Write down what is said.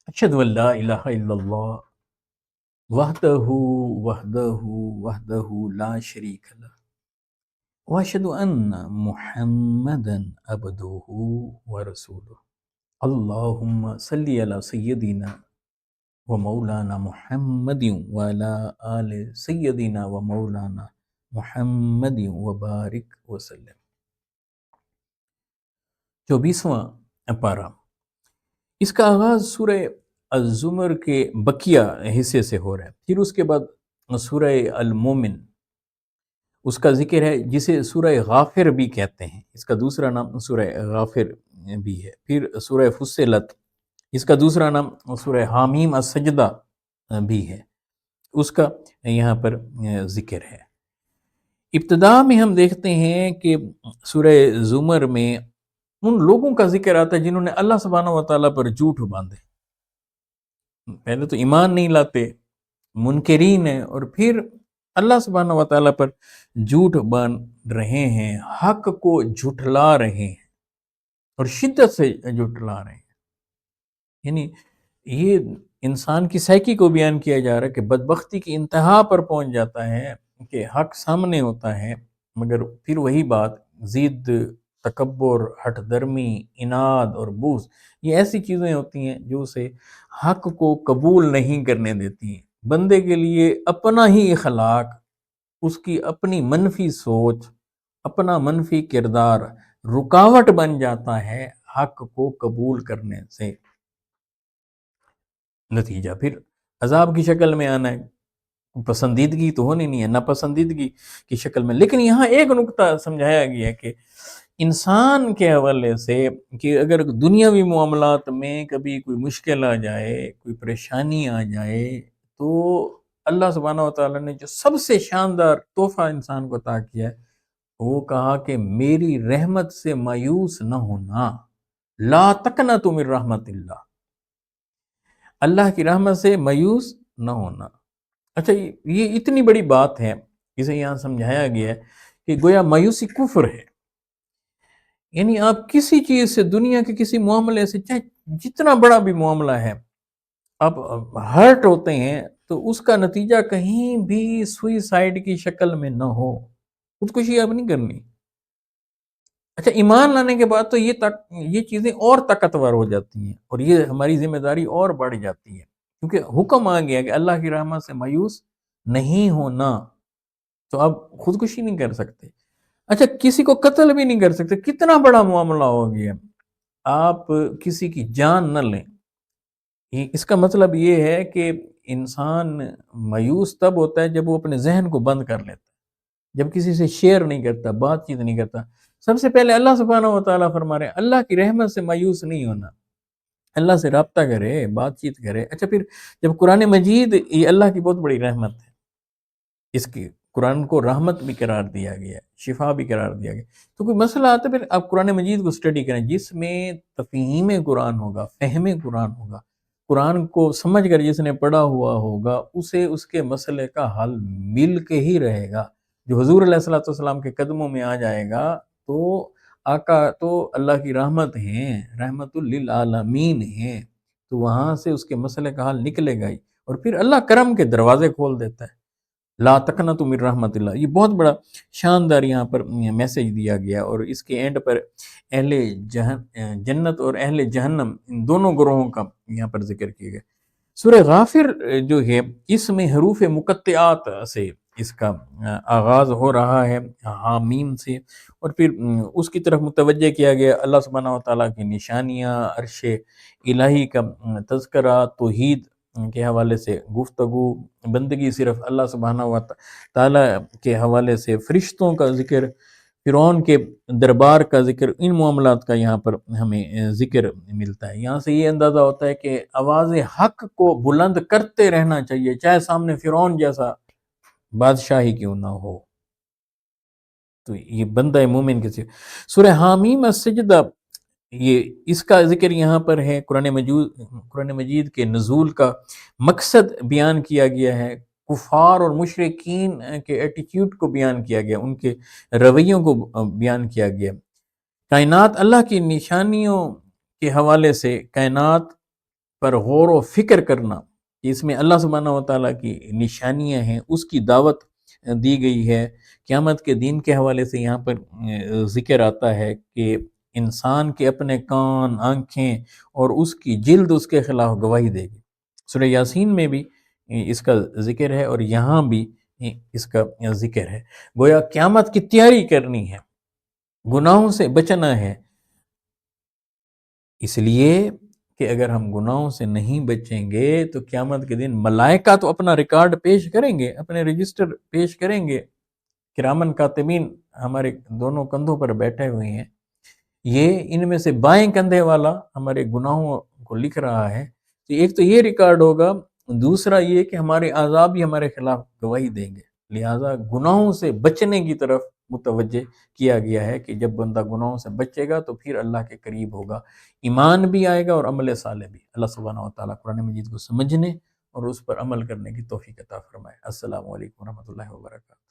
اشهد ان لا الہ الا اللہ وحدہ وحدہ وحدہ لا شریک له واشهد ان محمدا عبدہ ورسولہ اللہم صلی علی سیدنا و مولانا محمد وعلی آل سیدنا و مولانا محمد وبارک وسلم۔ 24واں پارہ، اس کا آغاز سورہ الزمر کے بقیہ حصے سے ہو رہا ہے، پھر اس کے بعد سورہ المومن، اس کا ذکر ہے جسے سورہ غافر بھی کہتے ہیں، اس کا دوسرا نام سورہ غافر بھی ہے، پھر سورہ فصلت، اس کا دوسرا نام سورہ حامیم السجدہ بھی ہے، اس کا یہاں پر ذکر ہے۔ ابتدا میں ہم دیکھتے ہیں کہ سورہ زمر میں ان لوگوں کا ذکر آتا ہے جنہوں نے اللہ سبحانہ و تعالیٰ پر جھوٹ باندھے، پہلے تو ایمان نہیں لاتے، منکرین ہیں، اور پھر اللہ سبحانہ و تعالیٰ پر جھوٹ باندھ رہے ہیں، حق کو جھٹلا رہے ہیں اور شدت سے جھٹلا رہے ہیں۔ یعنی یہ انسان کی سائیکی کو بیان کیا جا رہا ہے کہ بدبختی کی انتہا پر پہنچ جاتا ہے کہ حق سامنے ہوتا ہے، مگر پھر وہی بات ضد، تکبر، ہٹ درمی، اناد اور بغض، یہ ایسی چیزیں ہوتی ہیں جو اسے حق کو قبول نہیں کرنے دیتی ہیں۔ بندے کے لیے اپنا ہی اخلاق، اس کی اپنی منفی سوچ، اپنا منفی کردار رکاوٹ بن جاتا ہے حق کو قبول کرنے سے۔ نتیجہ پھر عذاب کی شکل میں آنا ہے، پسندیدگی تو ہونی نہیں ہے، ناپسندیدگی کی شکل میں۔ لیکن یہاں ایک نقطہ سمجھایا گیا ہے کہ انسان کے حوالے سے کہ اگر دنیاوی معاملات میں کبھی کوئی مشکل آ جائے، کوئی پریشانی آ جائے، تو اللہ سبحانہ و تعالیٰ نے جو سب سے شاندار تحفہ انسان کو عطا کیا ہے، وہ کہا کہ میری رحمت سے مایوس نہ ہونا، لا تقنطوا من رحمت اللہ، اللہ کی رحمت سے مایوس نہ ہونا۔ اچھا، یہ اتنی بڑی بات ہے، اسے یہاں سمجھایا گیا ہے کہ گویا مایوسی کفر ہے۔ یعنی آپ کسی چیز سے، دنیا کے کسی معاملے سے، چاہے جتنا بڑا بھی معاملہ ہے، آپ ہرٹ ہوتے ہیں تو اس کا نتیجہ کہیں بھی سوئیسائیڈ کی شکل میں نہ ہو، خودکشی آپ نہیں کرنی۔ اچھا، ایمان لانے کے بعد تو یہ چیزیں اور طاقتور ہو جاتی ہیں اور یہ ہماری ذمہ داری اور بڑھ جاتی ہے، کیونکہ حکم آ گیا کہ اللہ کی رحمت سے مایوس نہیں ہونا، تو آپ خودکشی نہیں کر سکتے۔ اچھا، کسی کو قتل بھی نہیں کر سکتے، کتنا بڑا معاملہ ہو گیا، آپ کسی کی جان نہ لیں۔ اس کا مطلب یہ ہے کہ انسان مایوس تب ہوتا ہے جب وہ اپنے ذہن کو بند کر لیتا ہے، جب کسی سے شیئر نہیں کرتا، بات چیت نہیں کرتا۔ سب سے پہلے اللہ سبحانہ و تعالیٰ فرما رہے ہیں اللہ کی رحمت سے مایوس نہیں ہونا، اللہ سے رابطہ کرے، بات چیت کرے۔ اچھا، پھر جب قرآن مجید، یہ اللہ کی بہت بڑی رحمت ہے، اس کی قرآن کو رحمت بھی قرار دیا گیا ہے، شفا بھی قرار دیا گیا، تو کوئی مسئلہ آتا ہے پھر آپ قرآن مجید کو اسٹڈی کریں جس میں تفہیم قرآن ہوگا، فہم قرآن ہوگا، قرآن کو سمجھ کر جس نے پڑھا ہوا ہوگا اسے اس کے مسئلے کا حل مل کے ہی رہے گا۔ جو حضور علیہ الصلوۃ والسلام کے قدموں میں آ جائے گا تو آقا تو اللہ کی رحمت ہیں، رحمت للعالمین ہیں، تو وہاں سے اس کے مسئلے کا حل نکلے گا ہی، اور پھر اللہ کرم کے دروازے کھول دیتا ہے۔ لا تقنطوا من رحمت اللہ، یہ بہت بڑا شاندار یہاں پر میسج دیا گیا، اور اس کے اینڈ پر اہل جنت اور اہل جہنم، ان دونوں گروہوں کا یہاں پر ذکر کیا گیا۔ سورہ غافر جو ہے، اس میں حروف مقطعات سے اس کا آغاز ہو رہا ہے، حامیم سے، اور پھر اس کی طرف متوجہ کیا گیا اللہ سبحانہ و تعالیٰ کی نشانیاں، عرش الہی کا تذکرہ، توحید کے حوالے سے گفتگو، بندگی صرف اللہ سبحانہ و تعالیٰ کے حوالے سے، فرشتوں کا ذکر، فرعون کے دربار کا ذکر، ان معاملات کا یہاں پر ہمیں ذکر ملتا ہے۔ یہاں سے یہ اندازہ ہوتا ہے کہ آواز حق کو بلند کرتے رہنا چاہیے، چاہے سامنے فرعون جیسا بادشاہی کیوں نہ ہو۔ تو یہ بندہ مومن کے صرف سورہ حامیم السجدہ، یہ اس کا ذکر یہاں پر ہے۔ قرآن مجید کے نزول کا مقصد بیان کیا گیا ہے، کفار اور مشرکین کے ایٹیٹیوڈ کو بیان کیا گیا، ان کے رویوں کو بیان کیا گیا۔ کائنات اللہ کی نشانیوں کے حوالے سے، کائنات پر غور و فکر کرنا، اس میں اللہ سبحانہ و تعالیٰ کی نشانیاں ہیں، اس کی دعوت دی گئی ہے۔ قیامت کے دن کے حوالے سے یہاں پر ذکر آتا ہے کہ انسان کے اپنے کان، آنکھیں اور اس کی جلد اس کے خلاف گواہی دے گی۔ سورہ یاسین میں بھی اس کا ذکر ہے اور یہاں بھی اس کا ذکر ہے۔ گویا قیامت کی تیاری کرنی ہے، گناہوں سے بچنا ہے، اس لیے کہ اگر ہم گناہوں سے نہیں بچیں گے تو قیامت کے دن ملائکہ تو اپنا ریکارڈ پیش کریں گے، اپنے رجسٹر پیش کریں گے، کرامن کاتبین ہمارے دونوں کندھوں پر بیٹھے ہوئے ہیں، یہ ان میں سے بائیں کندھے والا ہمارے گناہوں کو لکھ رہا ہے، تو ایک تو یہ ریکارڈ ہوگا، دوسرا یہ کہ ہمارے اعضاء بھی ہمارے خلاف گواہی دیں گے۔ لہٰذا گناہوں سے بچنے کی طرف متوجہ کیا گیا ہے کہ جب بندہ گناہوں سے بچے گا تو پھر اللہ کے قریب ہوگا، ایمان بھی آئے گا اور عمل صالح بھی۔ اللہ سبحانہ و تعالیٰ قرآن مجید کو سمجھنے اور اس پر عمل کرنے کی توفیق عطا فرمائے۔ السلام علیکم ورحمۃ اللہ وبرکاتہ۔